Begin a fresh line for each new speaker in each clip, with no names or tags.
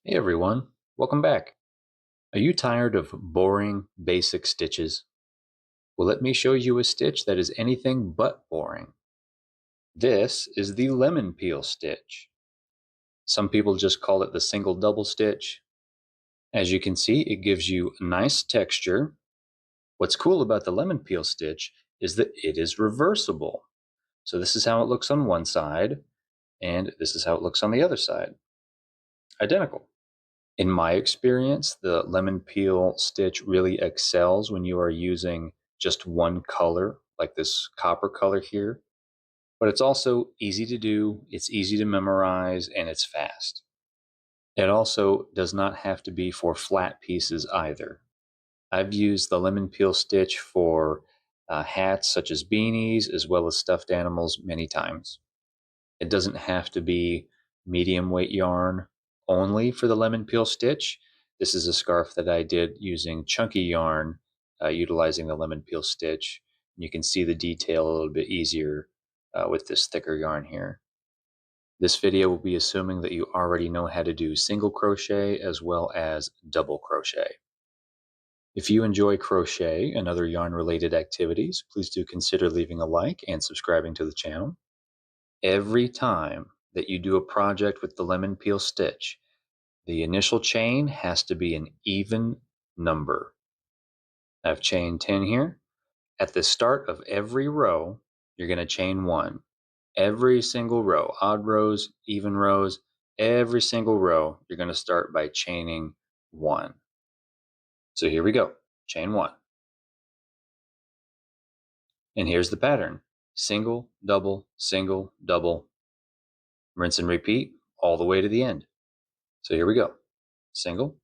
Hey everyone, welcome back. Are you tired of boring, basic stitches? Well, let me show you a stitch that is anything but boring. This is the lemon peel stitch. Some people just call it the single double stitch. As you can see, it gives you a nice texture. What's cool about the lemon peel stitch is that it is reversible. So this is how it looks on one side, and this is how it looks on the other side. Identical. In my experience, the lemon peel stitch really excels when you are using just one color, like this copper color here. But it's also easy to do, it's easy to memorize, and it's fast. It also does not have to be for flat pieces either. I've used the lemon peel stitch for hats such as beanies, as well as stuffed animals many times. It doesn't have to be medium weight yarn only for the lemon peel stitch. This is a scarf that I did using chunky yarn, utilizing the lemon peel stitch. You can see the detail a little bit easier with this thicker yarn here. This video will be assuming that you already know how to do single crochet as well as double crochet. If you enjoy crochet and other yarn related activities, please do consider leaving a like and subscribing to the channel. Every time that you do a project with the lemon peel stitch, the initial chain has to be an even number. I've chained 10 here. At the start of every row, you're going to chain 1. Every single row, odd rows, even rows, every single row, you're going to start by chaining 1. So here we go. Chain 1. And here's the pattern. Single, double, double. Rinse and repeat all the way to the end. So here we go. Single,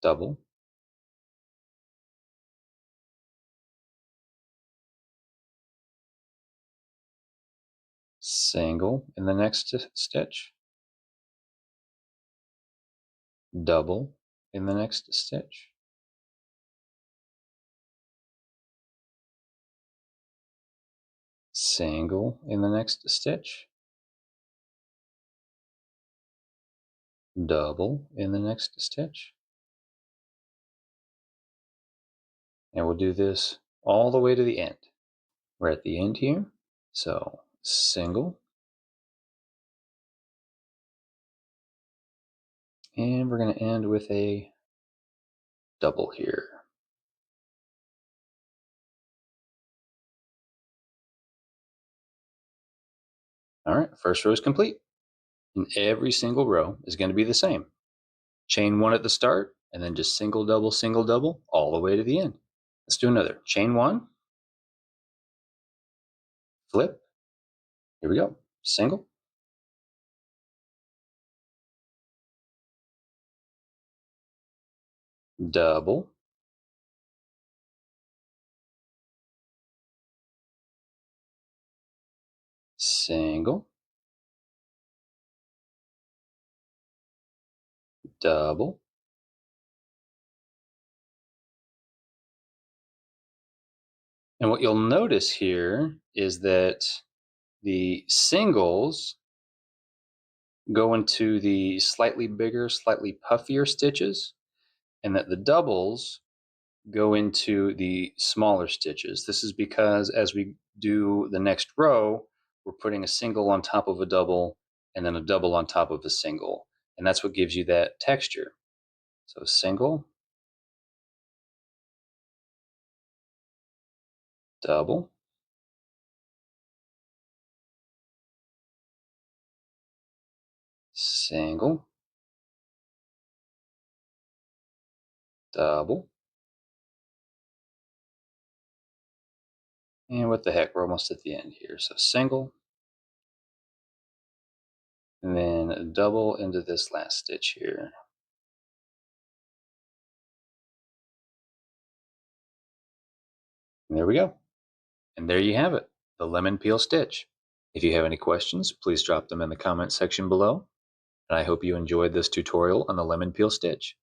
double, single in the next stitch, double in the next stitch, single in the next stitch, double in the next stitch. And we'll do this all the way to the end. We're at the end here, so single, and we're going to end with a double here. All right, first row is complete. And every single row is going to be the same. Chain 1 at the start, and then just single, double, all the way to the end. Let's do another. Chain 1, flip, here we go, single, double, single, double, and what you'll notice here is that the singles go into the slightly bigger, slightly puffier stitches, and that the doubles go into the smaller stitches. This is because as we do the next row, we're putting a single on top of a double and then a double on top of a single. And that's what gives you that texture. So single, double, single, double. And what the heck, we're almost at the end here. So single, and then double into this last stitch here. And there we go. And there you have it, the lemon peel stitch. If you have any questions, please drop them in the comment section below. And I hope you enjoyed this tutorial on the lemon peel stitch.